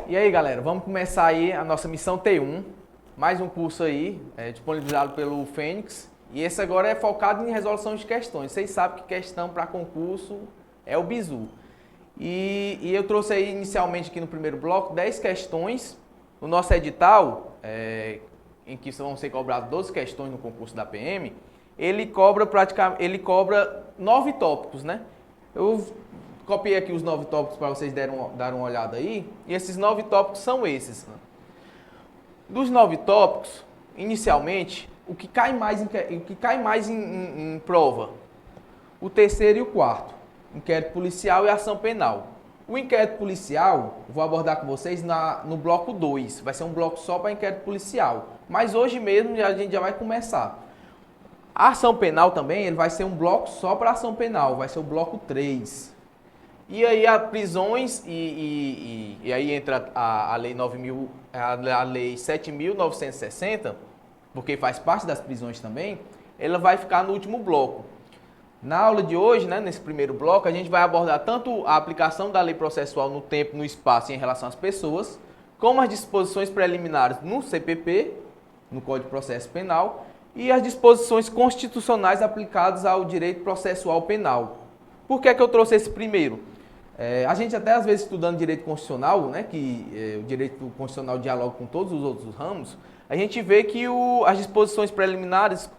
E aí, galera, vamos começar aí a nossa missão T1, mais um curso aí, disponibilizado pelo Fênix. E esse agora é focado em resolução de questões. Vocês sabem que questão para concurso é o bizu. E eu trouxe aí inicialmente aqui no primeiro bloco 10 questões. No nosso edital, em que vão ser cobradas 12 questões no concurso da PM, ele cobra 9 tópicos, né? Eu copiei aqui os 9 tópicos para vocês darem uma olhada aí. E esses 9 tópicos são esses, né? Dos 9 tópicos, inicialmente, o que cai mais em prova? O terceiro e o quarto. Inquérito policial e ação penal. O inquérito policial, vou abordar com vocês no bloco 2. Vai ser um bloco só para inquérito policial. Mas hoje mesmo a gente já vai começar. A ação penal também, ele vai ser um bloco só para ação penal. Vai ser o bloco 3. E aí a prisões e aí entra a lei 9.000, a lei 7.960, porque faz parte das prisões também, ela vai ficar no último bloco. Na aula de hoje, né, nesse primeiro bloco, a gente vai abordar tanto a aplicação da lei processual no tempo, no espaço e em relação às pessoas, como as disposições preliminares no CPP, no Código de Processo Penal, e as disposições constitucionais aplicadas ao direito processual penal. Por que é que eu trouxe esse primeiro? A gente até às vezes estudando direito constitucional, né, que o direito constitucional dialoga com todos os outros ramos, a gente vê que as disposições preliminares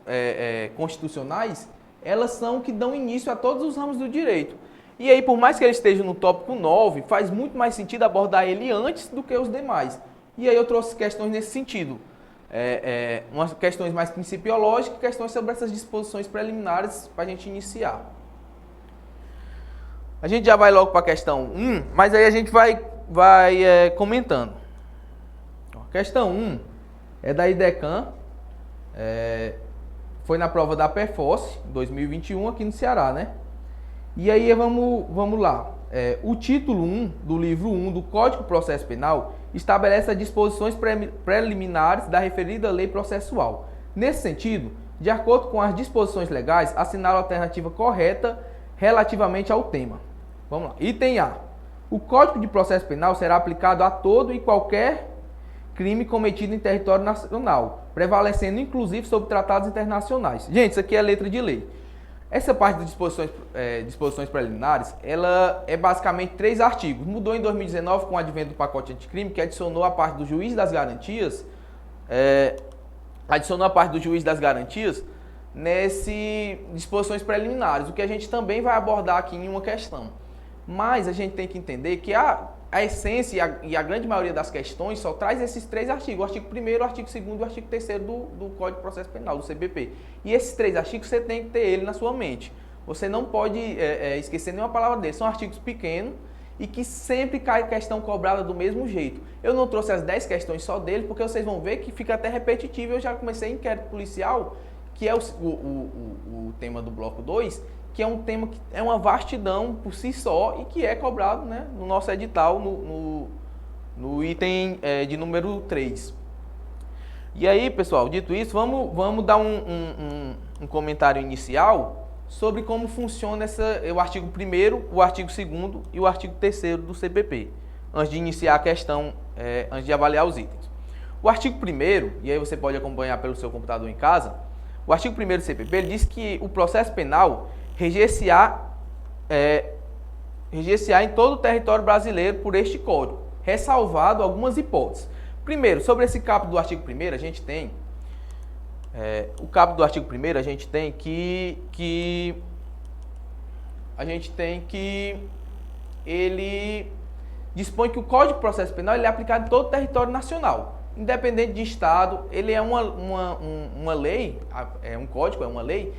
constitucionais, elas são que dão início a todos os ramos do direito. E aí, por mais que ele esteja no tópico 9, faz muito mais sentido abordar ele antes do que os demais. E aí eu trouxe questões nesse sentido. Umas questões mais principiológicas e questões sobre essas disposições preliminares para a gente iniciar. A gente já vai logo para a questão 1, mas aí a gente vai comentando. A questão 1 é da IDECAM, foi na prova da PEFOS, 2021, aqui no Ceará, né? E aí vamos lá. O título 1 do livro 1 do Código de Processo Penal estabelece as disposições preliminares da referida lei processual. Nesse sentido, de acordo com as disposições legais, assinala a alternativa correta relativamente ao tema. Vamos lá. Item A. O Código de Processo Penal será aplicado a todo e qualquer crime cometido em território nacional, prevalecendo inclusive sobre tratados internacionais. Gente, isso aqui é letra de lei. Essa parte das disposições preliminares, ela é basicamente 3 artigos. Mudou em 2019 com o advento do pacote anticrime, que adicionou a parte do juiz das garantias, nesse disposições preliminares, o que a gente também vai abordar aqui em uma questão. Mas a gente tem que entender que a essência e a grande maioria das questões só traz esses 3 artigos, o artigo 1º, o artigo 2º e o artigo 3º do Código de Processo Penal, do CPP. E esses 3 artigos você tem que ter ele na sua mente. Você não pode esquecer nenhuma palavra dele. São artigos pequenos e que sempre cai questão cobrada do mesmo jeito. Eu não trouxe as 10 questões só dele, porque vocês vão ver que fica até repetitivo. Eu já comecei inquérito policial, que é o tema do bloco 2, que é um tema que é uma vastidão por si só e que é cobrado, né, no nosso edital, no item de número 3. E aí, pessoal, dito isso, vamos dar um comentário inicial sobre como funciona o artigo 1º, o artigo 2º e o artigo 3º do CPP, antes de iniciar a questão, antes de avaliar os itens. O artigo 1º, e aí você pode acompanhar pelo seu computador em casa, o artigo 1º do CPP, ele diz que o processo penal reger-se-á em todo o território brasileiro por este código, ressalvado algumas hipóteses. Primeiro, sobre esse caput do artigo 1º, a gente tem o caput do artigo 1º, a gente tem que ele dispõe que o Código de Processo Penal ele é aplicado em todo o território nacional, independente de estado. Ele é uma lei, um código, é uma lei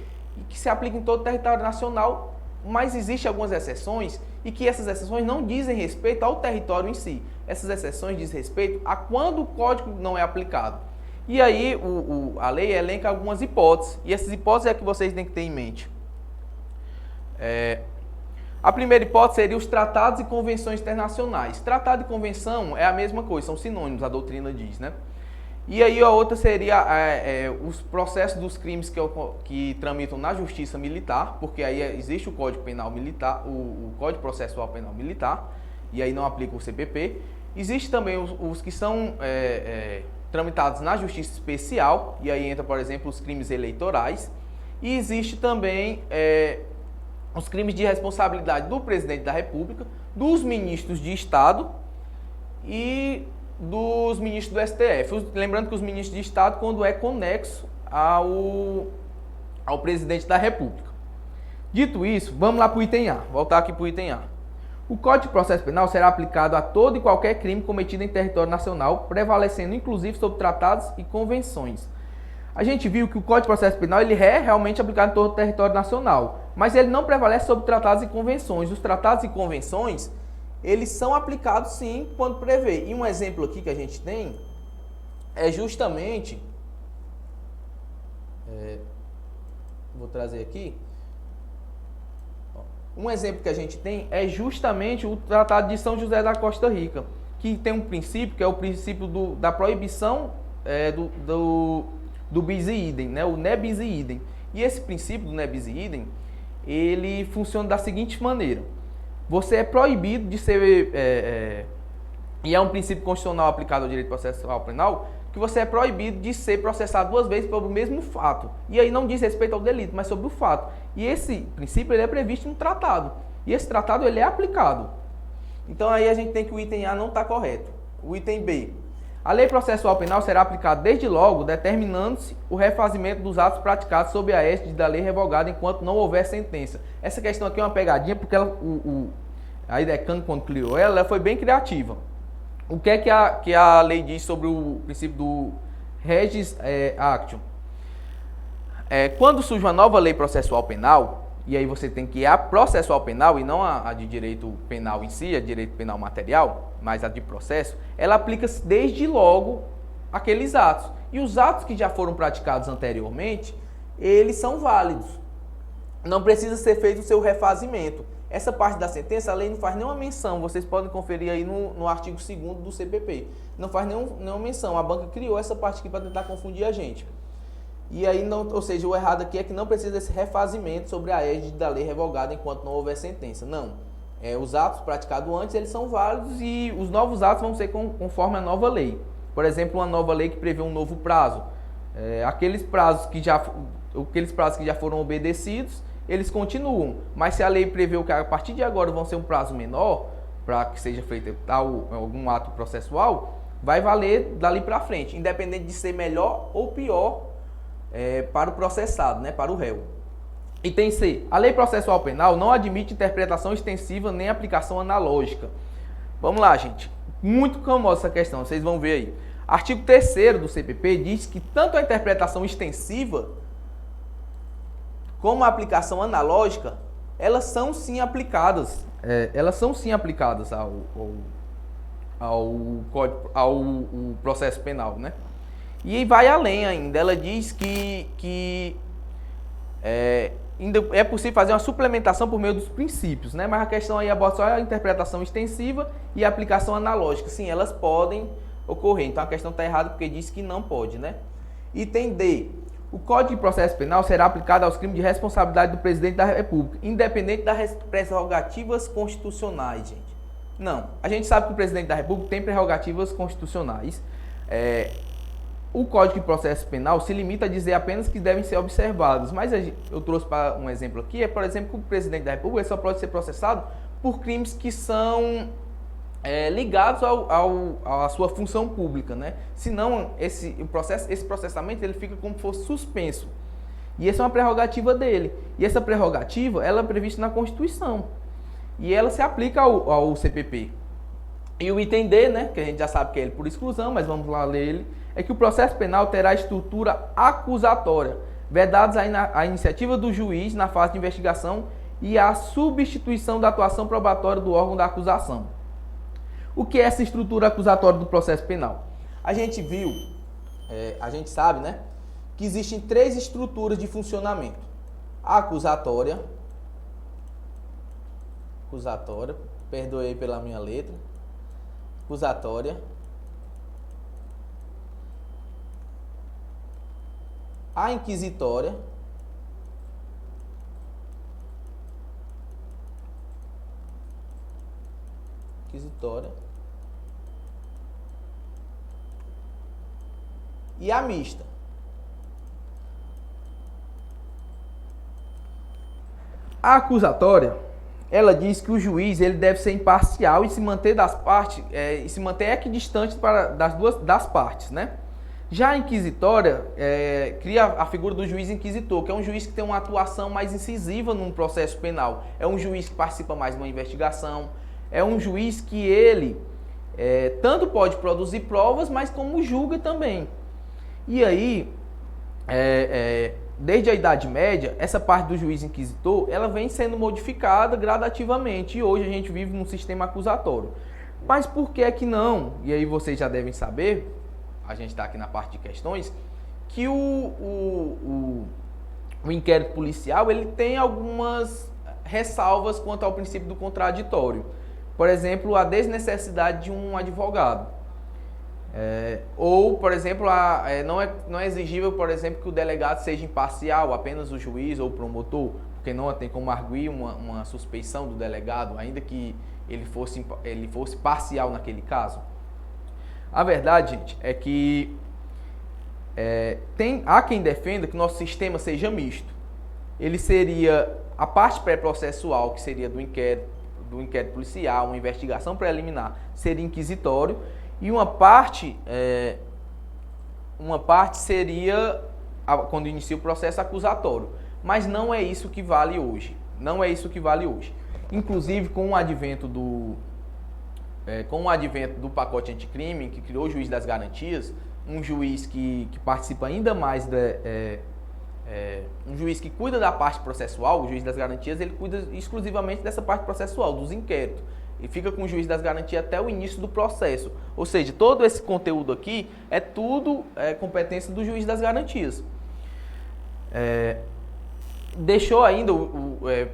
que se aplica em todo o território nacional, mas existem algumas exceções e que essas exceções não dizem respeito ao território em si. Essas exceções dizem respeito a quando o código não é aplicado. E aí a lei elenca algumas hipóteses, e essas hipóteses é que vocês têm que ter em mente. A primeira hipótese seria os tratados e convenções internacionais. Tratado e convenção é a mesma coisa, são sinônimos, a doutrina diz, né? E aí a outra seria os processos dos crimes que tramitam na justiça militar, porque aí existe o Código Penal Militar, o Código Processual Penal Militar, e aí não aplica o CPP. Existem também os que são tramitados na Justiça Especial, e aí entra, por exemplo, os crimes eleitorais. E existe também os crimes de responsabilidade do Presidente da República, dos ministros de Estado e dos ministros do STF. Lembrando que os ministros de Estado, quando é conexo ao Presidente da República. Dito isso, vamos lá para o item A. Voltar aqui para o item A. O Código de Processo Penal será aplicado a todo e qualquer crime cometido em território nacional, prevalecendo inclusive sobre tratados e convenções. A gente viu que o Código de Processo Penal ele é realmente aplicado em todo o território nacional, mas ele não prevalece sobre tratados e convenções. Os tratados e convenções, eles são aplicados sim quando prevê. E um exemplo aqui que a gente tem é justamente... vou trazer aqui. Um exemplo que a gente tem é justamente o Tratado de São José da Costa Rica, que tem um princípio, que é o princípio da proibição do bis in idem, né? O ne bis in idem. E esse princípio do ne bis in idem, ele funciona da seguinte maneira. Você é proibido de ser... e é um princípio constitucional aplicado ao direito processual penal, que você é proibido de ser processado duas vezes pelo mesmo fato. E aí não diz respeito ao delito, mas sobre o fato. E esse princípio ele é previsto no tratado. E esse tratado ele é aplicado. Então aí a gente tem que o item A não está correto. O item B. A lei processual penal será aplicada desde logo, determinando-se o refazimento dos atos praticados sob a égide da lei revogada enquanto não houver sentença. Essa questão aqui é uma pegadinha porque a IDECAN, quando criou ela foi bem criativa. O que é que a lei diz sobre o princípio do regis actium? Quando surge uma nova lei processual penal, e aí você tem que ir a processual penal e não a de direito penal em si, a de direito penal material, mas a de processo, ela aplica-se desde logo aqueles atos. E os atos que já foram praticados anteriormente, eles são válidos. Não precisa ser feito o seu refazimento. Essa parte da sentença, a lei não faz nenhuma menção, vocês podem conferir aí no artigo 2º do CPP. Não faz nenhuma menção, a banca criou essa parte aqui para tentar confundir a gente. E aí, ou seja, o errado aqui é que não precisa desse refazimento sobre a égide da lei revogada enquanto não houver sentença. Não. Os atos praticados antes, eles são válidos e os novos atos vão ser conforme a nova lei. Por exemplo, uma nova lei que prevê um novo prazo. Aqueles prazos que já foram obedecidos, eles continuam. Mas se a lei prevê que a partir de agora vão ser um prazo menor, para que seja feito algum ato processual, vai valer dali para frente, independente de ser melhor ou pior para o processado, né, para o réu. Item C. A lei processual penal não admite interpretação extensiva nem aplicação analógica. Vamos lá, gente. Muito famosa essa questão, vocês vão ver aí. Artigo 3º do CPP diz que tanto a interpretação extensiva como a aplicação analógica, elas são sim aplicadas. Elas são sim aplicadas ao processo penal, né? E vai além ainda. Ela diz que ainda é possível fazer uma suplementação por meio dos princípios, né? Mas a questão aí aborda só a interpretação extensiva e a aplicação analógica. Sim, elas podem ocorrer. Então a questão está errada porque diz que não pode, né? Item D. O Código de Processo Penal será aplicado aos crimes de responsabilidade do Presidente da República, independente das prerrogativas constitucionais, gente. Não. A gente sabe que o Presidente da República tem prerrogativas constitucionais. O Código de Processo Penal se limita a dizer apenas que devem ser observados. Mas eu trouxe para um exemplo aqui, por exemplo, que o Presidente da República só pode ser processado por crimes que são ligados à sua função pública, né? Senão, esse processamento ele fica como se fosse suspenso. E essa é uma prerrogativa dele. E essa prerrogativa ela é prevista na Constituição. E ela se aplica ao CPP. E o item D, né, que a gente já sabe que é ele por exclusão, mas vamos lá ler ele, é que o processo penal terá estrutura acusatória, vedados a iniciativa do juiz na fase de investigação e a substituição da atuação probatória do órgão da acusação. O que é essa estrutura acusatória do processo penal? A gente viu, a gente sabe, né, que existem 3 estruturas de funcionamento. A acusatória, perdoe aí pela minha letra, acusatória, a inquisitória, e a mista. A acusatória, ela diz que o juiz ele deve ser imparcial e se manter das partes, e se manter equidistante das partes, né? Já a inquisitória cria a figura do juiz inquisitor, que é um juiz que tem uma atuação mais incisiva num processo penal. É um juiz que participa mais de uma investigação, é um juiz que ele tanto pode produzir provas, mas como julga também. E aí, desde a Idade Média, essa parte do juiz inquisitor, ela vem sendo modificada gradativamente e hoje a gente vive num sistema acusatório. Mas por que é que não? E aí vocês já devem saber, a gente está aqui na parte de questões, que o inquérito policial ele tem algumas ressalvas quanto ao princípio do contraditório. Por exemplo, a desnecessidade de um advogado. Ou, por exemplo, não é exigível, por exemplo, que o delegado seja imparcial, apenas o juiz ou o promotor, porque não tem como arguir uma suspeição do delegado, ainda que ele fosse parcial naquele caso. A verdade, gente, é que há quem defenda que o nosso sistema seja misto. Ele seria a parte pré-processual, que seria do inquérito policial, uma investigação preliminar, seria inquisitório, e uma parte seria quando inicia o processo acusatório. Mas não é isso que vale hoje. Não é isso que vale hoje. Inclusive, com o advento do pacote anticrime, que criou o juiz das garantias, um juiz que participa ainda mais, um juiz que cuida da parte processual, o juiz das garantias, ele cuida exclusivamente dessa parte processual, dos inquéritos. Ele fica com o juiz das garantias até o início do processo. Ou seja, todo esse conteúdo aqui é tudo competência do juiz das garantias. Deixou ainda,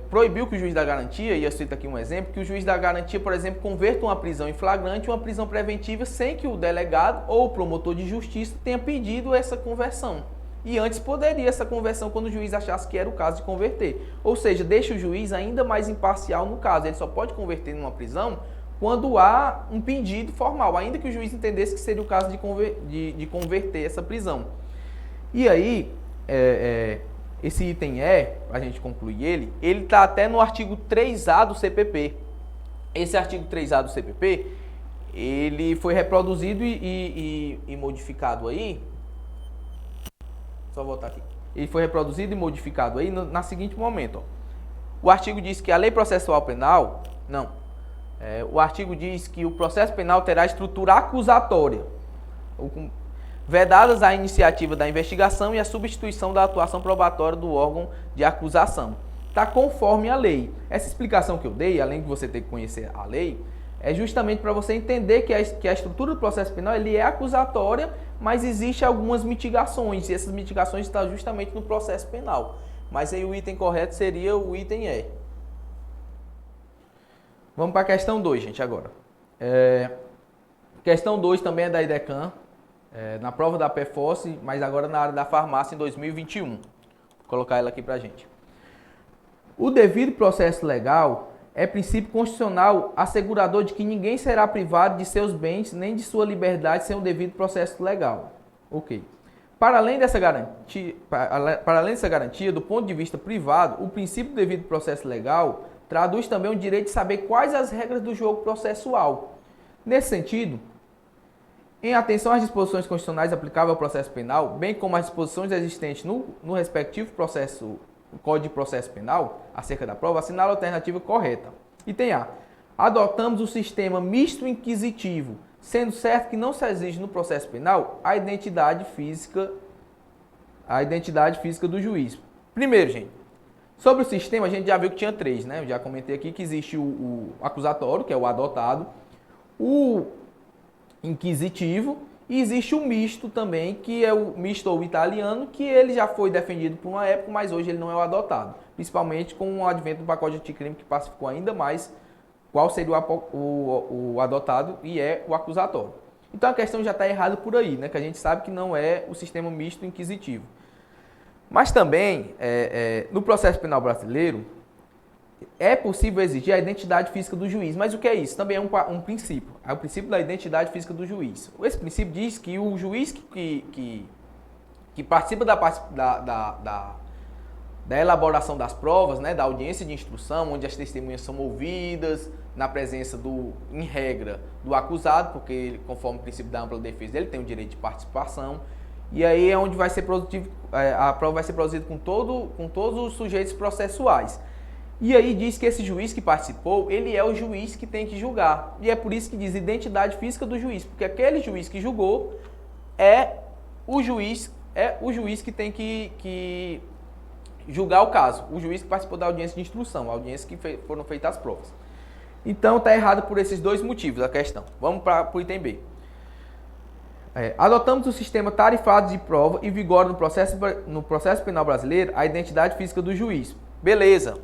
proibiu que o juiz da garantia, e eu cito aqui um exemplo, que o juiz da garantia, por exemplo, converta uma prisão em flagrante em uma prisão preventiva sem que o delegado ou o promotor de justiça tenha pedido essa conversão. E antes poderia essa conversão quando o juiz achasse que era o caso de converter. Ou seja, deixa o juiz ainda mais imparcial no caso. Ele só pode converter numa prisão quando há um pedido formal, ainda que o juiz entendesse que seria o caso de converter essa prisão. E aí, esse item para a gente concluir ele está até no artigo 3A do CPP. Esse artigo 3A do CPP, ele foi reproduzido e modificado aí. Só voltar aqui. Ele foi reproduzido e modificado aí na seguinte momento. Ó. O artigo diz que a lei processual penal... Não. O artigo diz que o processo penal terá estrutura acusatória, vedadas a iniciativa da investigação e a substituição da atuação probatória do órgão de acusação. Está conforme a lei. Essa explicação que eu dei, além de você ter que conhecer a lei, é justamente para você entender que a estrutura do processo penal ele é acusatória, mas existem algumas mitigações, e essas mitigações estão justamente no processo penal. Mas aí o item correto seria o item E. Vamos para a questão 2, gente, agora. Questão 2 também é da IDECAM, na prova da PFOS, mas agora na área da farmácia em 2021. Vou colocar ela aqui para a gente. O devido processo legal é princípio constitucional assegurador de que ninguém será privado de seus bens nem de sua liberdade sem o devido processo legal. Ok. Para além dessa garantia, do ponto de vista privado, o princípio do devido processo legal traduz também o direito de saber quais as regras do jogo processual. Nesse sentido, em atenção às disposições constitucionais aplicáveis ao processo penal, bem como às disposições existentes no respectivo Código de Processo Penal, acerca da prova, assinala a alternativa correta. Item A. Adotamos o sistema misto inquisitivo, sendo certo que não se exige no processo penal a identidade física do juiz. Primeiro, gente, sobre o sistema, a gente já viu que tinha 3, né? Eu já comentei aqui que existe o acusatório, que é o adotado, o inquisitivo, e existe o misto também, que é o misto ou italiano, que ele já foi defendido por uma época, mas hoje ele não é o adotado. Principalmente com o advento do pacote anticrime, que pacificou ainda mais qual seria o adotado e é o acusatório. Então a questão já está errada por aí, né? Que a gente sabe que não é o sistema misto inquisitivo. Mas também, no processo penal brasileiro, é possível exigir a identidade física do juiz. Mas o que é isso? Também é um princípio. É o princípio da identidade física do juiz. Esse princípio diz que o juiz que participa da elaboração das provas, né, da audiência de instrução, onde as testemunhas são ouvidas, na presença em regra, do acusado, porque ele, conforme o princípio da ampla defesa, ele tem o direito de participação. E aí é onde vai ser produtivo, a prova vai ser produzida com todos os sujeitos processuais. E aí diz que esse juiz que participou, ele é o juiz que tem que julgar. E é por isso que diz identidade física do juiz, porque aquele juiz que julgou é o juiz que tem que julgar o caso, o juiz que participou da audiência de instrução, a audiência que foram feitas as provas. Então está errado por esses dois motivos a questão. Vamos para o item B. Adotamos o sistema tarifado de prova e vigora no processo penal brasileiro a identidade física do juiz. Beleza.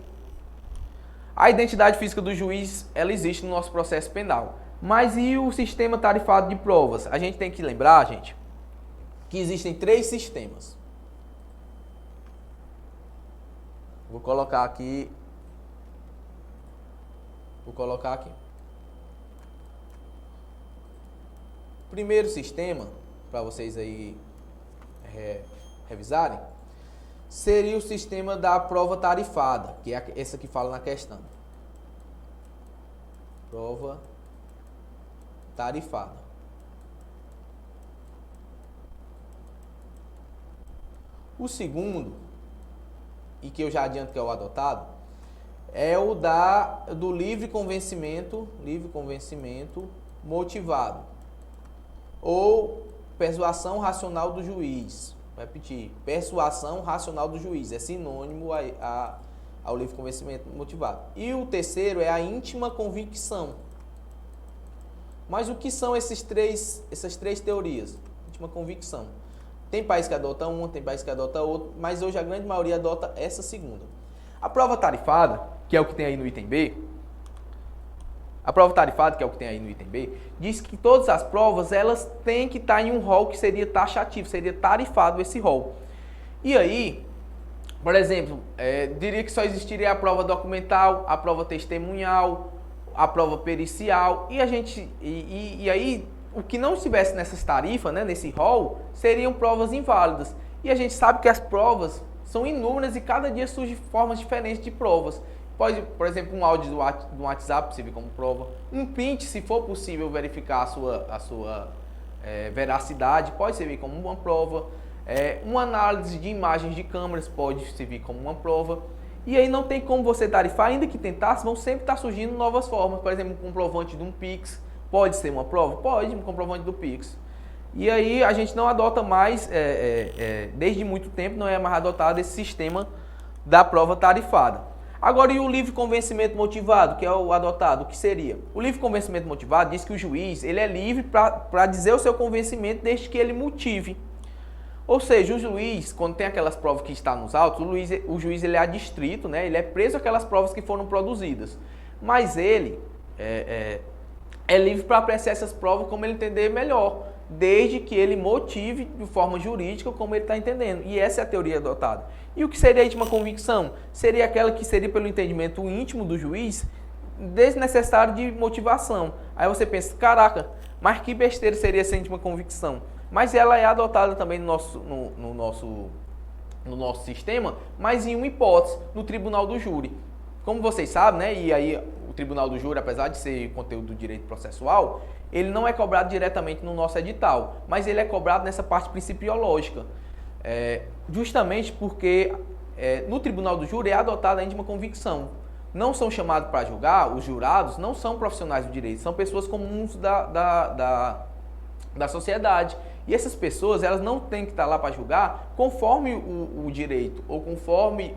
A identidade física do juiz, ela existe no nosso processo penal. Mas e o sistema tarifado de provas? A gente tem que lembrar, gente, que existem 3 sistemas. Vou colocar aqui. Primeiro sistema, para vocês aí revisarem, seria o sistema da prova tarifada, que é essa que fala na questão. Prova tarifada. O segundo, e que eu já adianto que é o adotado, é o do livre convencimento motivado. Ou persuasão racional do juiz. Vou repetir, persuasão racional do juiz. É sinônimo ao livre convencimento motivado. E o terceiro é a íntima convicção. Mas o que são essas três teorias? Íntima convicção. Tem país que adota uma, tem país que adota outra, mas hoje a grande maioria adota essa segunda. A prova tarifada, que é o que tem aí no item B, diz que todas as provas elas têm que estar em um rol que seria taxativo, seria tarifado esse rol. E aí, por exemplo, diria que só existiria a prova documental, a prova testemunhal, a prova pericial, e aí o que não estivesse nessas tarifas, né, nesse rol, seriam provas inválidas. E a gente sabe que as provas são inúmeras e cada dia surgem formas diferentes de provas. Pode, por exemplo, um áudio do WhatsApp servir como prova. Um print, se for possível verificar a sua veracidade, pode servir como uma prova. Uma análise de imagens de câmeras pode servir como uma prova. E aí não tem como você tarifar, ainda que tentasse, vão sempre estar surgindo novas formas. Por exemplo, um comprovante de um Pix pode ser uma prova? Pode, um comprovante do Pix. E aí a gente não adota mais, desde muito tempo, não é mais adotado esse sistema da prova tarifada. Agora, e o livre convencimento motivado, que é o adotado, o que seria? O livre convencimento motivado diz que o juiz ele é livre para dizer o seu convencimento desde que ele motive. Ou seja, o juiz, quando tem aquelas provas que estão nos autos, o juiz ele é adstrito, né? Ele é preso àquelas provas que foram produzidas. Mas ele é livre para apreciar essas provas como ele entender melhor, desde que ele motive de forma jurídica como ele está entendendo. E essa é a teoria adotada. E o que seria a íntima convicção? Seria aquela que seria pelo entendimento íntimo do juiz, desnecessário de motivação. Aí você pensa, caraca, mas que besteira seria essa íntima convicção? Mas ela é adotada também no nosso sistema, mas em uma hipótese, no tribunal do júri. Como vocês sabem, né? E aí o tribunal do júri, apesar de ser conteúdo do direito processual, ele não é cobrado diretamente no nosso edital, mas ele é cobrado nessa parte principiológica. Justamente porque no tribunal do júri é adotada a íntima convicção. Não são chamados para julgar, os jurados não são profissionais do direito, são pessoas comuns da sociedade. E essas pessoas, elas não têm que estar lá para julgar conforme o direito ou conforme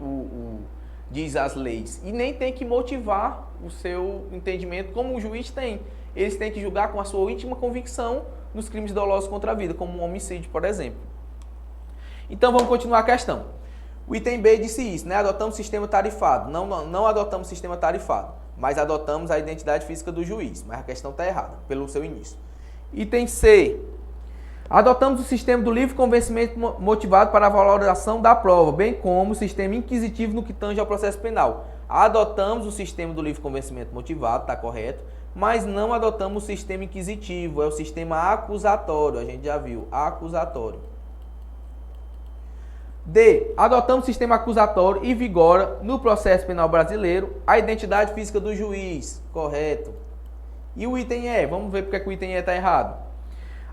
diz as leis. E nem tem que motivar o seu entendimento como o juiz tem. Eles têm que julgar com a sua íntima convicção nos crimes dolosos contra a vida, como um homicídio, por exemplo. Então vamos continuar a questão. O item B disse isso, né? Adotamos sistema tarifado. Não adotamos sistema tarifado, mas adotamos a identidade física do juiz. Mas a questão está errada, pelo seu início. Item C. Adotamos o sistema do livre convencimento motivado para a valoração da prova, bem como o sistema inquisitivo no que tange ao processo penal. Adotamos o sistema do livre convencimento motivado, está correto, mas não adotamos o sistema inquisitivo, é o sistema acusatório, a gente já viu, acusatório. D. Adotamos o sistema acusatório e vigora no processo penal brasileiro a identidade física do juiz, correto. E o item E, vamos ver porque que o item E está errado.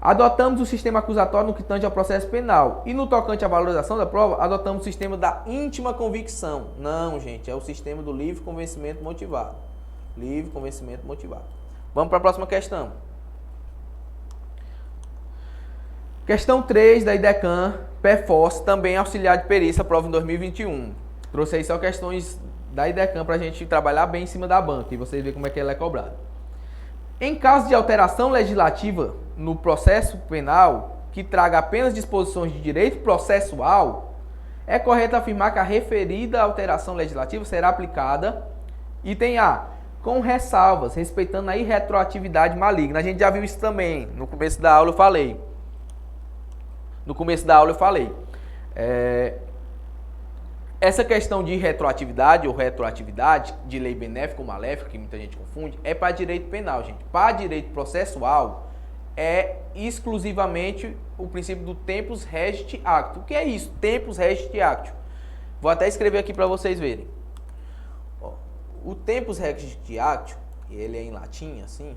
Adotamos o sistema acusatório no que tange ao processo penal. E no tocante à valorização da prova, adotamos o sistema da íntima convicção. Não, gente, é o sistema do livre convencimento motivado. Livre convencimento motivado. Vamos para a próxima questão. Questão 3 da IDECAN, PEFOS, também auxiliar de perícia, prova em 2021. Trouxe aí só questões da IDECAN para a gente trabalhar bem em cima da banca e vocês verem como é que ela é cobrada. Em caso de alteração legislativa no processo penal que traga apenas disposições de direito processual, é correto afirmar que a referida alteração legislativa será aplicada, item A, com ressalvas, respeitando a irretroatividade maligna. A gente já viu isso também, no começo da aula eu falei. Essa questão de retroatividade ou retroatividade de lei benéfica ou maléfica, que muita gente confunde, é para direito penal, gente. Para direito processual, é exclusivamente o princípio do tempus regit actio. O que é isso? Tempus regit actio. Vou até escrever aqui para vocês verem. Ó, o tempus regit actio, ele é em latim, assim.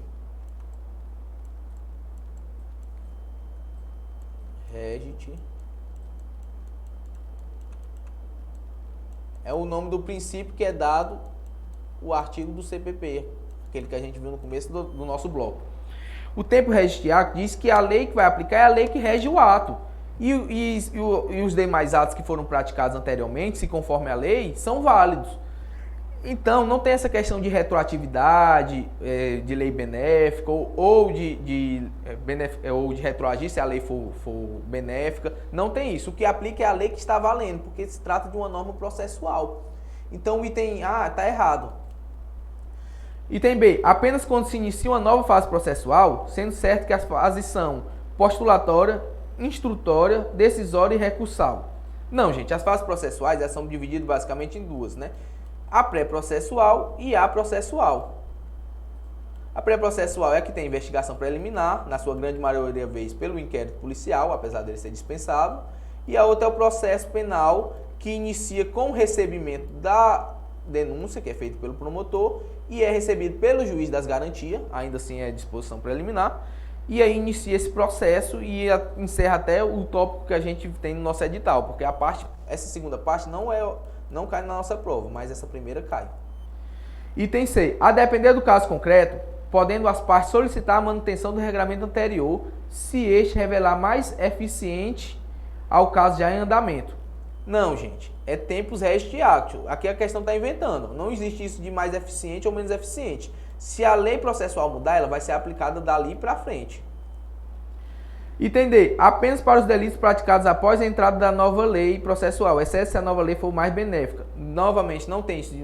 Regit é o nome do princípio que é dado o artigo do CPP, aquele que a gente viu no começo do nosso bloco. O tempo regit actio diz que a lei que vai aplicar é a lei que rege o ato. E os demais atos que foram praticados anteriormente, se conforme a lei, são válidos. Então, não tem essa questão de retroatividade, de lei benéfica, ou de retroagir se a lei for benéfica. Não tem isso. O que aplica é a lei que está valendo, porque se trata de uma norma processual. Então, o item A está errado. Item B. Apenas quando se inicia uma nova fase processual, sendo certo que as fases são postulatória, instrutória, decisória e recursal. Não, gente. As fases processuais elas são divididas basicamente em duas, né? A pré-processual e a processual. A pré-processual é a que tem investigação preliminar, na sua grande maioria vez pelo inquérito policial, apesar dele ser dispensável. E a outra é o processo penal, que inicia com o recebimento da denúncia, que é feito pelo promotor, e é recebido pelo juiz das garantias, ainda assim é disposição preliminar. E aí inicia esse processo e encerra até o tópico que a gente tem no nosso edital, porque essa segunda parte não cai na nossa prova, mas essa primeira cai. Item C. A depender do caso concreto, podendo as partes solicitar a manutenção do regramento anterior, se este revelar mais eficiente ao caso já em andamento. Não, gente. É tempus regit actio. Aqui a questão está inventando. Não existe isso de mais eficiente ou menos eficiente. Se a lei processual mudar, ela vai ser aplicada dali para frente. Item D. Apenas para os delitos praticados após a entrada da nova lei processual, exceto se a nova lei for mais benéfica. Novamente, não tem isso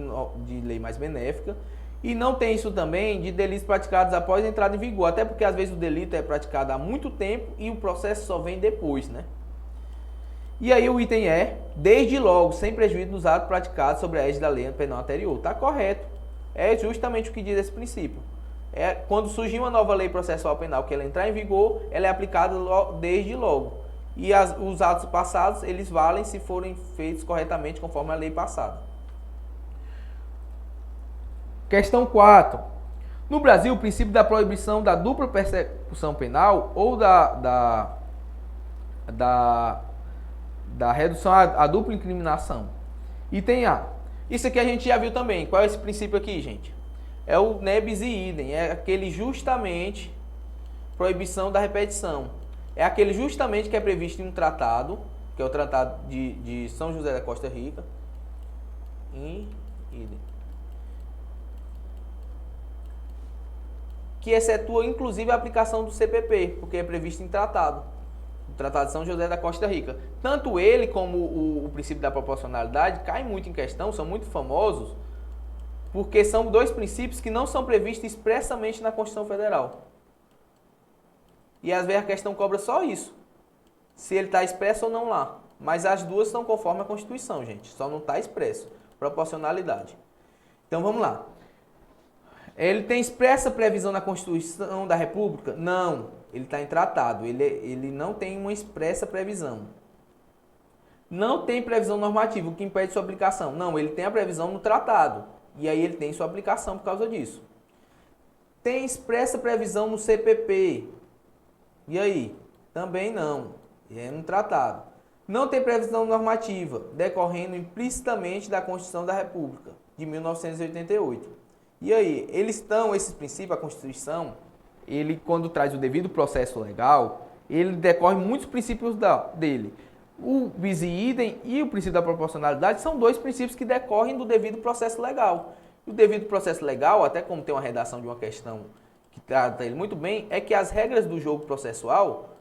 de lei mais benéfica. E não tem isso também de delitos praticados após a entrada em vigor. Até porque, às vezes, o delito é praticado há muito tempo e o processo só vem depois, né? E aí o item é, desde logo, sem prejuízo dos atos praticados sobre a égide da lei penal anterior. Está correto. É justamente o que diz esse princípio. Quando surgir uma nova lei processual penal que ela entrar em vigor, ela é aplicada desde logo. E os atos passados, eles valem se forem feitos corretamente conforme a lei passada. Questão 4. No Brasil, o princípio da proibição da dupla persecução penal ou da redução à dupla incriminação. Item A. Isso aqui a gente já viu também. Qual é esse princípio aqui, gente? É o nebis idem, é aquele justamente proibição da repetição. É aquele justamente que é previsto em um tratado, que é o Tratado de São José da Costa Rica. In idem. Que excetua inclusive a aplicação do CPP, porque é previsto em tratado. O Tratado de São José da Costa Rica. Tanto ele como o princípio da proporcionalidade caem muito em questão, são muito famosos, porque são dois princípios que não são previstos expressamente na Constituição Federal. E às vezes a questão cobra só isso, se ele está expresso ou não lá. Mas as duas estão conforme a Constituição, gente, só não está expresso. Proporcionalidade. Então vamos lá. Ele tem expressa previsão na Constituição da República? Não, ele está em tratado, ele não tem uma expressa previsão. Não tem previsão normativa, o que impede sua aplicação? Não, ele tem a previsão no tratado, e aí ele tem sua aplicação por causa disso. Tem expressa previsão no CPP, e aí? Também não, é no tratado. Não tem previsão normativa, decorrendo implicitamente da Constituição da República, de 1988. E aí, esses princípios, a Constituição, ele quando traz o devido processo legal, ele decorre muitos princípios dele. O bis in idem e o princípio da proporcionalidade são dois princípios que decorrem do devido processo legal. O devido processo legal, até como tem uma redação de uma questão que trata ele muito bem, é que as regras do jogo processual,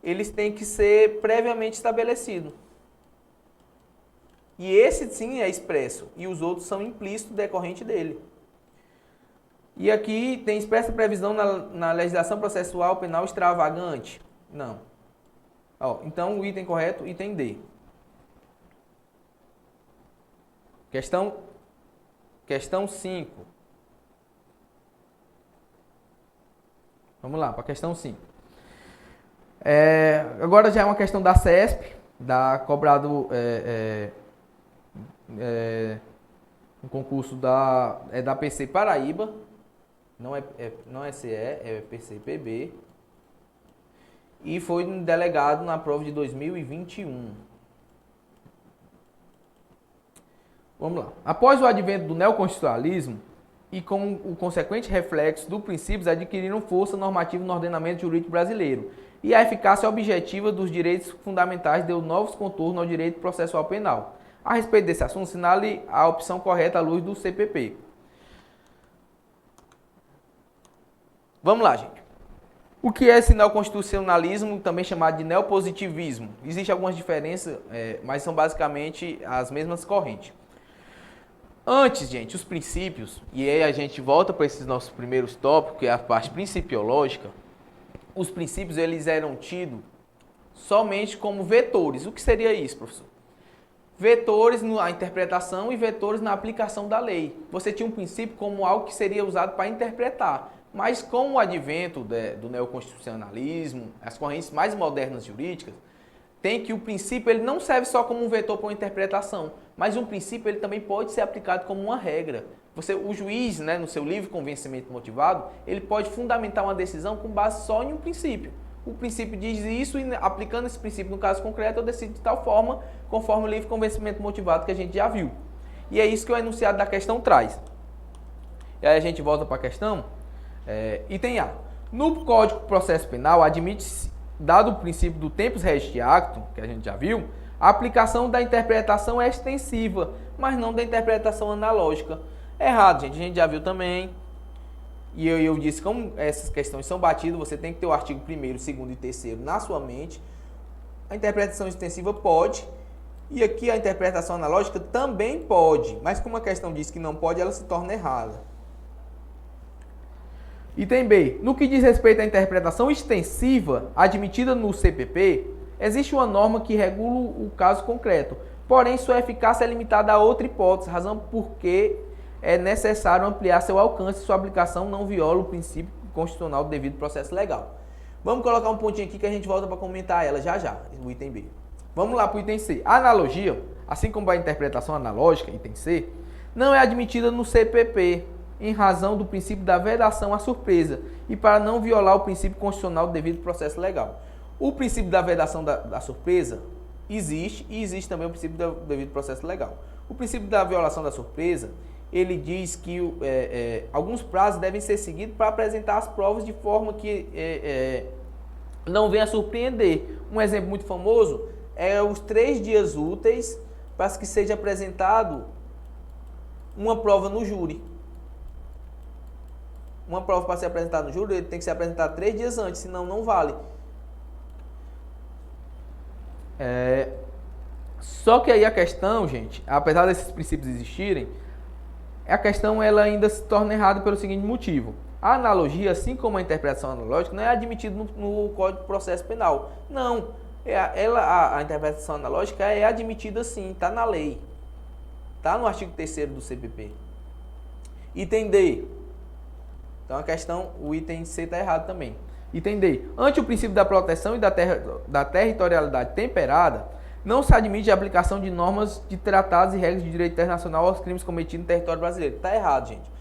eles têm que ser previamente estabelecidos. E esse sim é expresso, e os outros são implícitos decorrente dele. E aqui tem expressa previsão na legislação processual penal extravagante? Não. Ó, então, o item correto, item D. Questão 5. Vamos lá, para a questão 5. Agora já é uma questão da CESP, cobrado um concurso da PC Paraíba. Não é CE, é PCPB. E foi delegado na prova de 2021. Vamos lá. Após o advento do neoconstitucionalismo e com o consequente reflexo dos princípios adquiriram força normativa no ordenamento jurídico brasileiro e a eficácia objetiva dos direitos fundamentais deu novos contornos ao direito processual penal. A respeito desse assunto, assinale a opção correta à luz do CPP. Vamos lá, gente. O que é esse neoconstitucionalismo, também chamado de neopositivismo? Existem algumas diferenças, mas são basicamente as mesmas correntes. Antes, gente, os princípios, e aí a gente volta para esses nossos primeiros tópicos, que é a parte principiológica, os princípios eles eram tidos somente como vetores. O que seria isso, professor? Vetores na interpretação e vetores na aplicação da lei. Você tinha um princípio como algo que seria usado para interpretar. Mas com o advento do neoconstitucionalismo, as correntes mais modernas jurídicas, tem que o princípio ele não serve só como um vetor para uma interpretação, mas um princípio ele também pode ser aplicado como uma regra. O juiz, né, no seu livre convencimento motivado, ele pode fundamentar uma decisão com base só em um princípio. O princípio diz isso e aplicando esse princípio no caso concreto eu decido de tal forma, conforme o livre convencimento motivado que a gente já viu. E é isso que o enunciado da questão traz. E aí a gente volta para a questão. Item A. No Código de Processo Penal, admite-se, dado o princípio do tempus regit actum, que a gente já viu, a aplicação da interpretação extensiva, mas não da interpretação analógica. Errado, gente. A gente já viu também. E eu disse, como essas questões são batidas, você tem que ter o artigo 1º, 2º e 3º na sua mente. A interpretação extensiva pode, e aqui a interpretação analógica também pode, mas como a questão diz que não pode, ela se torna errada. Item B. No que diz respeito à interpretação extensiva admitida no CPP, existe uma norma que regula o caso concreto, porém sua eficácia é limitada a outra hipótese, razão porque é necessário ampliar seu alcance e sua aplicação não viola o princípio constitucional do devido processo legal. Vamos colocar um pontinho aqui que a gente volta para comentar ela já, o item B. Vamos lá para o item C. A analogia, assim como a interpretação analógica, item C, não é admitida no CPP, em razão do princípio da vedação à surpresa e para não violar o princípio constitucional do devido processo legal. O princípio da vedação da surpresa existe e existe também o princípio do devido processo legal. O princípio da violação da surpresa, ele diz que alguns prazos devem ser seguidos para apresentar as provas de forma que não venha a surpreender. Um exemplo muito famoso é os 3 dias úteis para que seja apresentado uma prova no júri. Uma prova para ser apresentada no júri, ele tem que ser apresentada 3 dias antes, senão não vale. Só que aí a questão, gente, apesar desses princípios existirem, a questão ela ainda se torna errada pelo seguinte motivo. A analogia, assim como a interpretação analógica, não é admitida no Código de Processo Penal. Não, a interpretação analógica é admitida sim, está na lei. Está no artigo 3º do CPP. Item D. Então a questão, o item C está errado também. Item D. Ante o princípio da proteção e da territorialidade temperada, não se admite a aplicação de normas de tratados e regras de direito internacional aos crimes cometidos no território brasileiro. Está errado, gente.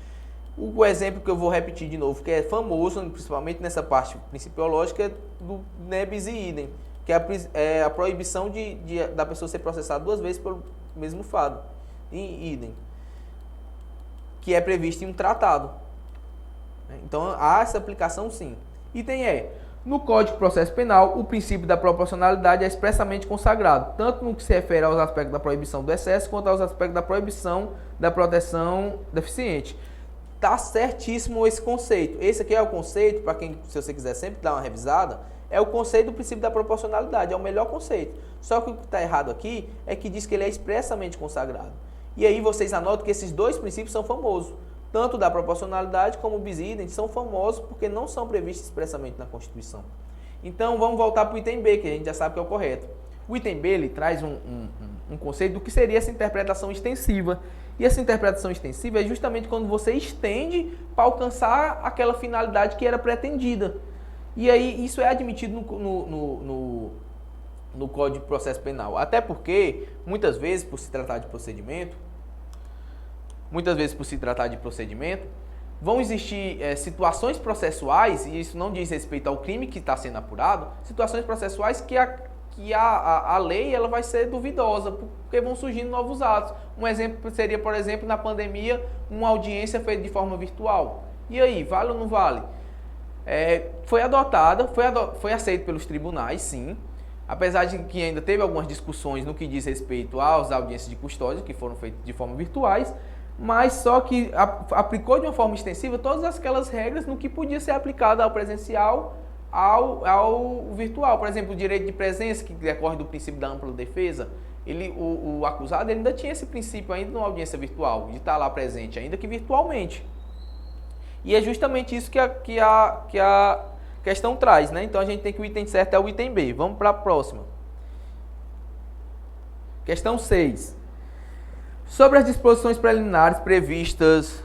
O exemplo que eu vou repetir de novo, que é famoso, principalmente nessa parte principiológica, é do ne bis in idem, que é a proibição da pessoa ser processada 2 vezes pelo mesmo fado, in idem, que é previsto em um tratado. Então, há essa aplicação sim. Item E. No Código de Processo Penal, o princípio da proporcionalidade é expressamente consagrado, tanto no que se refere aos aspectos da proibição do excesso, quanto aos aspectos da proibição da proteção deficiente. Tá certíssimo esse conceito. Esse aqui é o conceito, para quem, se você quiser sempre dar uma revisada, é o conceito do princípio da proporcionalidade, é o melhor conceito. Só que o que está errado aqui é que diz que ele é expressamente consagrado. E aí vocês anotam que esses 2 princípios são famosos. Tanto da proporcionalidade como o bis in idem são famosos porque não são previstos expressamente na Constituição. Então vamos voltar para o item B, que a gente já sabe que é o correto. O item B ele traz um conceito do que seria essa interpretação extensiva. E essa interpretação extensiva é justamente quando você estende para alcançar aquela finalidade que era pretendida. E aí isso é admitido no Código de Processo Penal. Até porque, muitas vezes, por se tratar de procedimento, vão existir situações processuais, e isso não diz respeito ao crime que está sendo apurado, situações processuais que a lei ela vai ser duvidosa, porque vão surgindo novos atos. Um exemplo seria, por exemplo, na pandemia, uma audiência feita de forma virtual. E aí, vale ou não vale? Foi adotada, foi aceito pelos tribunais, sim, apesar de que ainda teve algumas discussões no que diz respeito às audiências de custódia, que foram feitas de forma virtuais, mas só que aplicou de uma forma extensiva todas aquelas regras no que podia ser aplicado ao presencial, ao virtual. Por exemplo, o direito de presença, que decorre do princípio da ampla defesa, o acusado ele ainda tinha esse princípio ainda numa audiência virtual, de estar lá presente, ainda que virtualmente. E é justamente isso que a questão traz, né? Então a gente tem que o item certo é o item B. Vamos para a próxima. Questão 6. Sobre as disposições preliminares previstas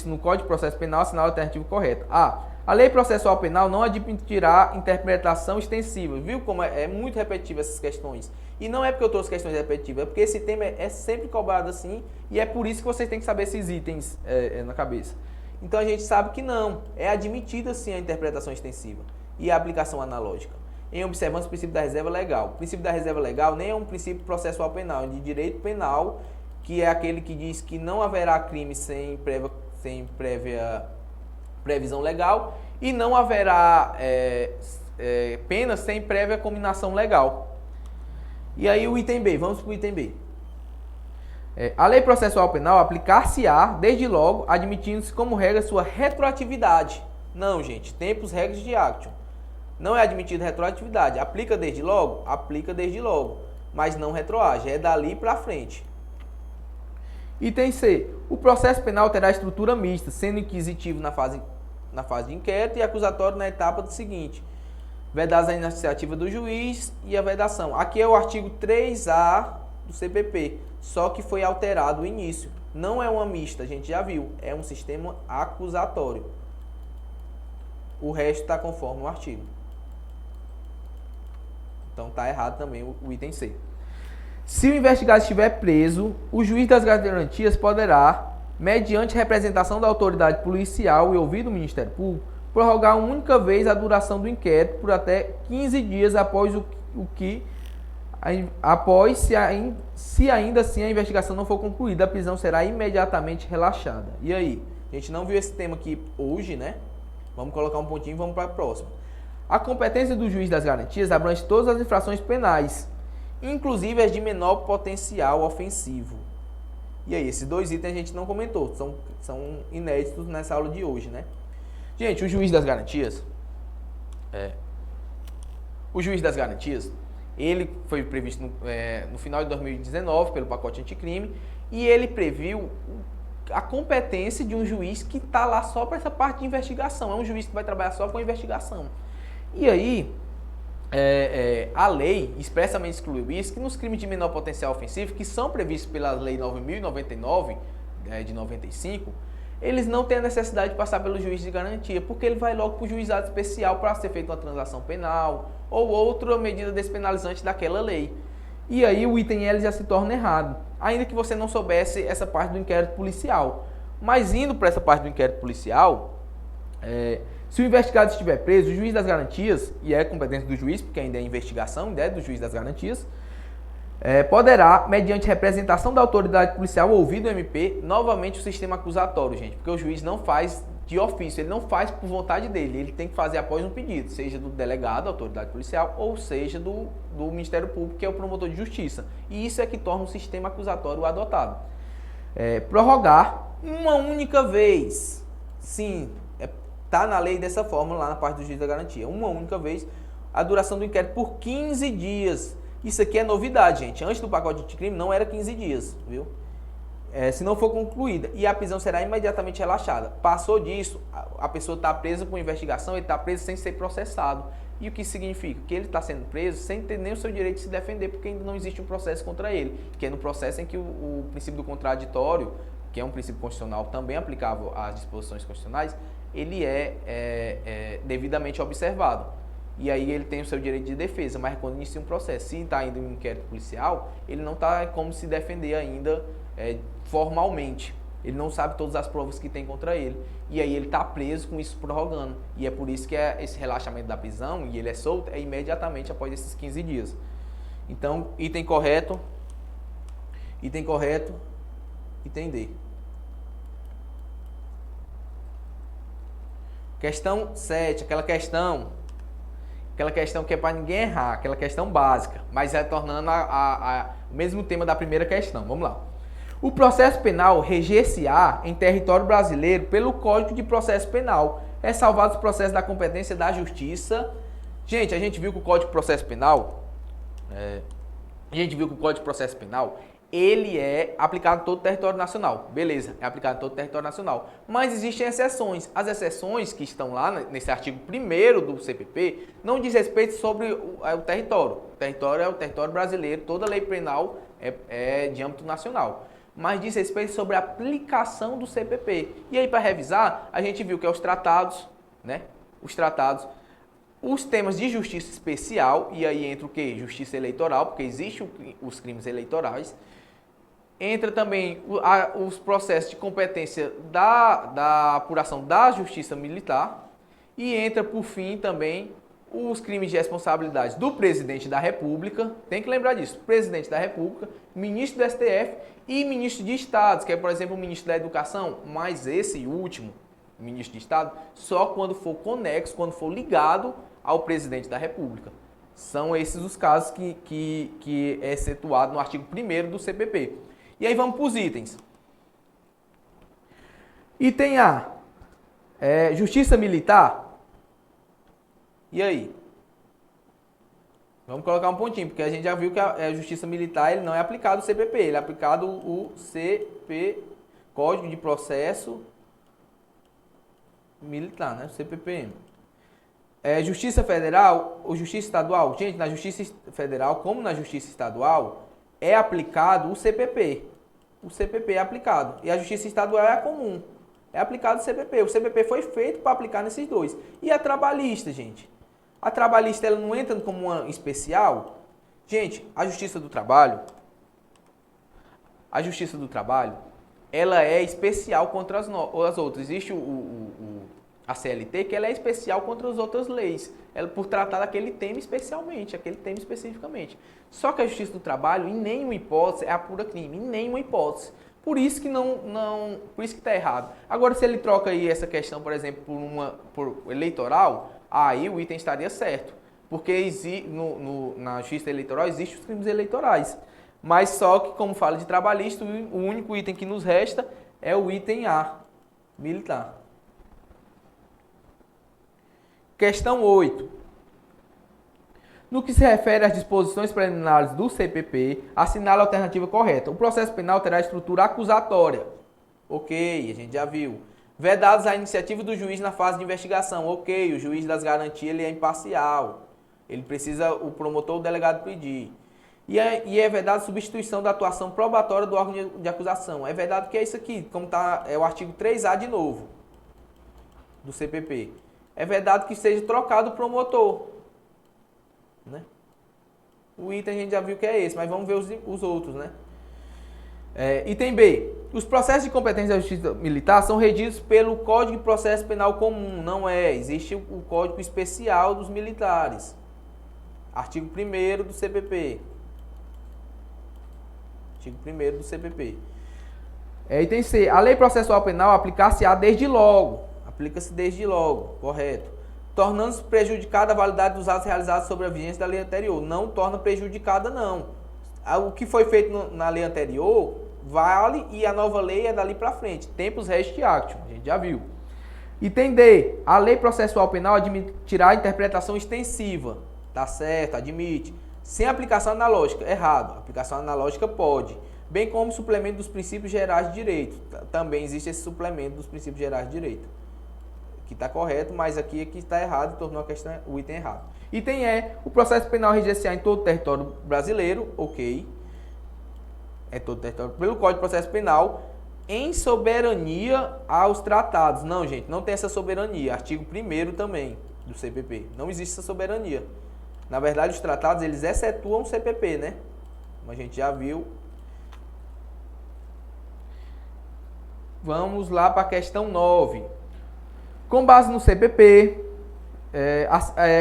no Código de Processo Penal, assinale a alternativa correta. A. A lei processual penal não admitirá interpretação extensiva. Viu como é muito repetitivo essas questões? E não é porque eu trouxe questões repetitivas, é porque esse tema é sempre cobrado assim, e é por isso que vocês têm que saber esses itens na cabeça. Então a gente sabe que não, é admitida sim a interpretação extensiva e a aplicação analógica, em observância do princípio da reserva legal. O princípio da reserva legal nem é um princípio processual penal, é de direito penal, que é aquele que diz que não haverá crime sem prévia previsão legal e não haverá pena sem prévia combinação legal. E aí o item B, vamos para o item B. A lei processual penal aplicar-se-á, desde logo, admitindo-se como regra sua retroatividade. Não, gente, tempus regras de action. Não é admitida retroatividade. Aplica desde logo? Aplica desde logo. Mas não retroage, é dali para frente. Item C. O processo penal terá estrutura mista, sendo inquisitivo na fase de inquérito e acusatório na etapa seguinte. Vedadas a iniciativa do juiz e a vedação. Aqui é o artigo 3A do CPP, só que foi alterado o início. Não é uma mista, a gente já viu. É um sistema acusatório. O resto está conforme o artigo. Então está errado também o item C. Se o investigado estiver preso, o juiz das garantias poderá, mediante representação da autoridade policial e ouvido o Ministério Público, prorrogar uma única vez a duração do inquérito por até 15 dias após se ainda assim a investigação não for concluída, a prisão será imediatamente relaxada. E aí? A gente não viu esse tema aqui hoje, né? Vamos colocar um pontinho e vamos para a próxima. A competência do juiz das garantias abrange todas as infrações penais, inclusive as de menor potencial ofensivo. E aí, esses 2 itens a gente não comentou, são inéditos nessa aula de hoje, né? Gente, o juiz das garantias, ele foi previsto no final de 2019 pelo pacote anticrime e ele previu a competência de um juiz que está lá só para essa parte de investigação. É um juiz que vai trabalhar só com investigação. E aí, A lei expressamente excluiu isso, que nos crimes de menor potencial ofensivo, que são previstos pela Lei 9.099, de 95, eles não têm a necessidade de passar pelo juiz de garantia, porque ele vai logo para o juizado especial para ser feita uma transação penal ou outra medida despenalizante daquela lei. E aí o item L já se torna errado, ainda que você não soubesse essa parte do inquérito policial. Mas indo para essa parte do inquérito policial, se o investigado estiver preso, o juiz das garantias, e é competência do juiz, porque ainda é investigação, ainda é do juiz das garantias, poderá, mediante representação da autoridade policial ouvido o MP, novamente o sistema acusatório, gente, porque o juiz não faz de ofício, ele não faz por vontade dele, ele tem que fazer após um pedido, seja do delegado, da autoridade policial, ou seja do Ministério Público, que é o promotor de justiça. E isso é que torna o sistema acusatório adotado. Prorrogar uma única vez, sim, está na lei dessa forma, lá na parte do juiz da garantia, uma única vez, a duração do inquérito por 15 dias. Isso aqui é novidade, gente. Antes do pacote de crime não era 15 dias, viu? Se não for concluída. E a prisão será imediatamente relaxada. Passou disso, a pessoa está presa por investigação, ele está preso sem ser processado. E o que significa? Que ele está sendo preso sem ter nem o seu direito de se defender, porque ainda não existe um processo contra ele. Que é no processo em que o princípio do contraditório, que é um princípio constitucional também aplicável às disposições constitucionais, ele é devidamente observado. E aí ele tem o seu direito de defesa, mas quando inicia um processo, se está ainda em um inquérito policial, ele não está como se defender ainda formalmente. Ele não sabe todas as provas que tem contra ele. E aí ele está preso com isso prorrogando. E é por isso que esse relaxamento da prisão, e ele é solto, é imediatamente após esses 15 dias. Então, item correto, item D. Questão 7, aquela questão que é para ninguém errar, aquela questão básica, mas tornando o mesmo tema da primeira questão. Vamos lá. O processo penal reger-se-á em território brasileiro pelo Código de Processo Penal, ressalvados os processos da competência da Justiça. Gente, a gente viu que o Código de Processo Penal, ele é aplicado em todo o território nacional. Beleza, é aplicado em todo o território nacional. Mas existem exceções. As exceções que estão lá nesse artigo 1º do CPP não diz respeito sobre o território. O território é o território brasileiro, toda lei penal é de âmbito nacional. Mas diz respeito sobre a aplicação do CPP. E aí, para revisar, a gente viu que é os tratados, né? Os tratados, os temas de justiça especial, e aí entra o quê? Justiça eleitoral, porque existem os crimes eleitorais. Entra também os processos de competência da apuração da justiça militar. E entra, por fim, também os crimes de responsabilidade do presidente da República. Tem que lembrar disso. Presidente da República, ministro do STF e ministro de Estados, que é, por exemplo, o ministro da Educação. Mas esse último, ministro de Estado, só quando for conexo, quando for ligado ao presidente da República. São esses os casos que é excetuado no artigo 1º do CPP. E aí vamos para os itens. Item A, Justiça Militar. E aí? Vamos colocar um pontinho, porque a gente já viu que a Justiça Militar ele não é aplicado o CPP, ele é aplicado o CP, Código de Processo Militar, né? CPPM. Justiça Federal ou Justiça Estadual? Gente, na Justiça Federal, como na Justiça Estadual, é aplicado o CPP. O CPP é aplicado. E a Justiça Estadual é comum. É aplicado o CPP. O CPP foi feito para aplicar nesses dois. E a trabalhista, gente? A trabalhista ela não entra como uma especial? Gente, a Justiça do Trabalho, ela é especial contra as outras. Existe a CLT, que ela é especial contra as outras leis, ela por tratar daquele tema especialmente, aquele tema especificamente. Só que a Justiça do Trabalho, em nenhuma hipótese, é apura crime, em nenhuma hipótese. Por isso que por isso que está errado. Agora, se ele troca aí essa questão, por exemplo, por eleitoral, aí o item estaria certo. Porque na Justiça Eleitoral existem os crimes eleitorais. Mas só que, como fala de trabalhista, o único item que nos resta é o item A, militar. Questão 8. No que se refere às disposições preliminares do CPP, assinale a alternativa correta. O processo penal terá estrutura acusatória. Ok, a gente já viu. Vedados a iniciativa do juiz na fase de investigação. Ok, o juiz das garantias ele é imparcial. Ele precisa o promotor ou o delegado pedir. E é verdade a substituição da atuação probatória do órgão de acusação. É verdade que é isso aqui, como está é o artigo 3A de novo, do CPP. É verdade que seja trocado o promotor. Né? O item a gente já viu que é esse, mas vamos ver os outros, né? Item B. Os processos de competência da Justiça Militar são regidos pelo Código de Processo Penal Comum. Não é. Existe o Código Especial dos Militares. Artigo 1º do CPP. Artigo 1º do CPP. Item C. A Lei Processual Penal aplicar-se-á desde logo. Aplica-se desde logo. Correto. Tornando-se prejudicada a validade dos atos realizados sobre a vigência da lei anterior. Não torna prejudicada, não. O que foi feito na lei anterior vale e a nova lei é dali para frente. Tempus resti actum, a gente já viu. Item D. A lei processual penal admitirá interpretação extensiva. Tá certo, admite. Sem aplicação analógica, errado. Aplicação analógica pode. Bem como suplemento dos princípios gerais de direito. Também existe esse suplemento dos princípios gerais de direito. Que está correto, mas aqui está errado e tornou a questão, o item errado. Item E, o processo penal reger-se-á em todo o território brasileiro, ok. É todo o território, pelo Código de Processo Penal, em soberania aos tratados. Não, gente, não tem essa soberania. Artigo 1º também, do CPP. Não existe essa soberania. Na verdade, os tratados, eles excetuam o CPP, né? Como a gente já viu. Vamos lá para a questão 9. Com base no CPP,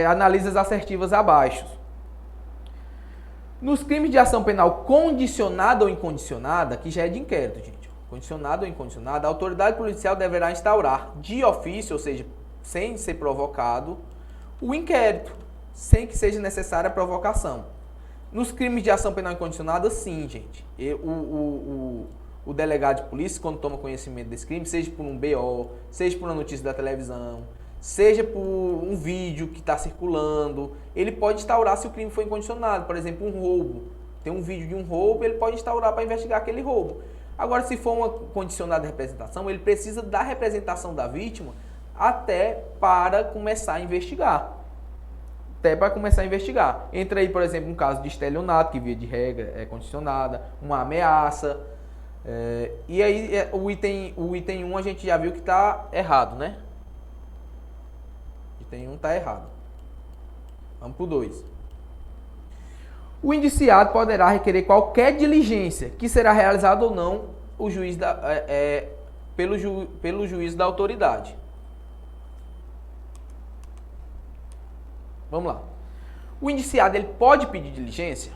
analisa as assertivas abaixo. Nos crimes de ação penal condicionada ou incondicionada, que já é de inquérito, gente. Condicionada ou incondicionada, a autoridade policial deverá instaurar de ofício, ou seja, sem ser provocado, o inquérito, sem que seja necessária a provocação. Nos crimes de ação penal incondicionada, sim, gente. O delegado de polícia, quando toma conhecimento desse crime, seja por um BO, seja por uma notícia da televisão, seja por um vídeo que está circulando, ele pode instaurar se o crime foi incondicionado. Por exemplo, um roubo. Tem um vídeo de um roubo, ele pode instaurar para investigar aquele roubo. Agora, se for uma condicionada representação, ele precisa da representação da vítima até para começar a investigar. Entra aí, por exemplo, um caso de estelionato, que via de regra é condicionada, uma ameaça. E aí o item 1 a gente já viu que está errado, né? O item 1 está errado. Vamos para o 2. O indiciado poderá requerer qualquer diligência que será realizada ou não pelo juiz da autoridade. Vamos lá. O indiciado ele pode pedir diligência?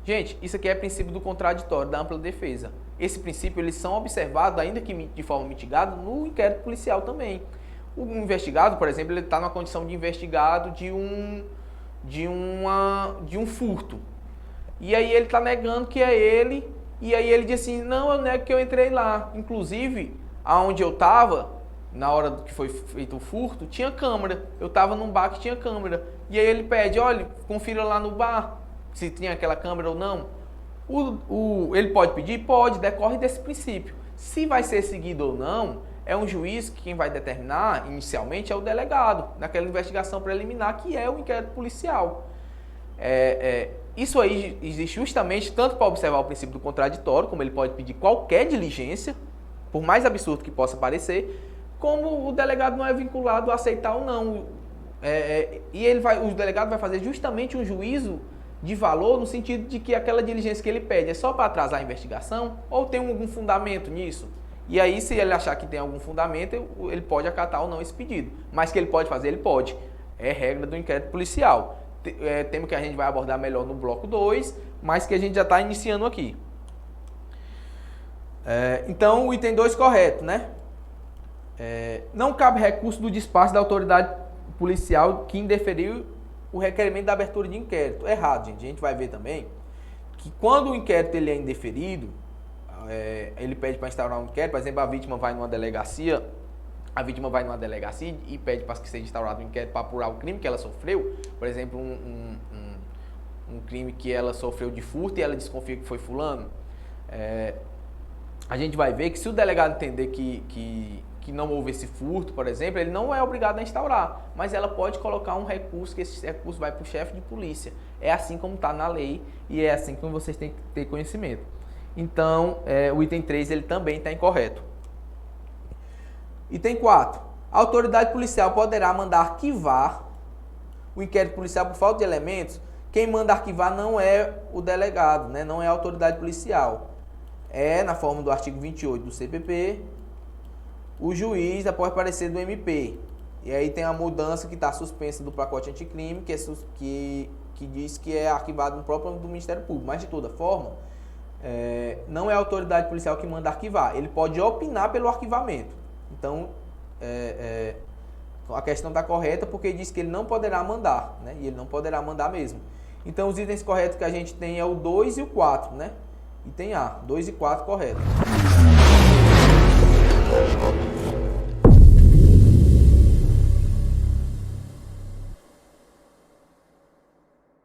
Gente, isso aqui é princípio do contraditório, da ampla defesa. Esse princípio, eles são observados, ainda que de forma mitigada, no inquérito policial também. O investigado, por exemplo, ele está na condição de investigado de um furto. E aí ele está negando que é ele, e aí ele diz assim, não, eu nego que eu entrei lá. Inclusive, aonde eu estava, na hora que foi feito o furto, tinha câmera. Eu estava num bar que tinha câmera. E aí ele pede, olha, confira lá no bar se tinha aquela câmera ou não. Ele pode pedir? Pode, decorre desse princípio. Se vai ser seguido ou não, é um juiz que quem vai determinar, inicialmente, é o delegado, naquela investigação preliminar, que é o inquérito policial. Isso aí existe justamente tanto para observar o princípio do contraditório, como ele pode pedir qualquer diligência, por mais absurdo que possa parecer, como o delegado não é vinculado a aceitar ou não. O delegado vai fazer justamente um juízo de valor no sentido de que aquela diligência que ele pede é só para atrasar a investigação ou tem algum fundamento nisso? E aí, se ele achar que tem algum fundamento, ele pode acatar ou não esse pedido. Mas que ele pode fazer, ele pode. É regra do inquérito policial. Tema que a gente vai abordar melhor no bloco 2, mas que a gente já está iniciando aqui. Então, o item 2 correto, né? Não cabe recurso do despacho da autoridade policial que indeferiu o requerimento da abertura de inquérito. Errado, gente. A gente vai ver também que quando o inquérito ele é indeferido, ele pede para instaurar um inquérito. Por exemplo, a vítima vai numa delegacia e pede para que seja instaurado um inquérito para apurar o crime que ela sofreu. Por exemplo, um crime que ela sofreu de furto e ela desconfia que foi fulano. A gente vai ver que se o delegado entender que que não houve esse furto, por exemplo, ele não é obrigado a instaurar, mas ela pode colocar um recurso, que esse recurso vai para o chefe de polícia. É assim como está na lei e é assim que vocês têm que ter conhecimento. Então, o item 3 ele também está incorreto. Item 4. A autoridade policial poderá mandar arquivar o inquérito policial por falta de elementos. Quem manda arquivar não é o delegado, né? Não é a autoridade policial. É, na forma do artigo 28 do CPP, o juiz após parecer do MP. E aí tem a mudança que está suspensa do pacote anticrime, que diz que é arquivado no próprio âmbito do Ministério Público. Mas, de toda forma, não é a autoridade policial que manda arquivar. Ele pode opinar pelo arquivamento. Então, a questão está correta porque diz que ele não poderá mandar, né? E ele não poderá mandar mesmo. Então, os itens corretos que a gente tem é o 2 e o 4, né? Item A, 2 e 4 correto.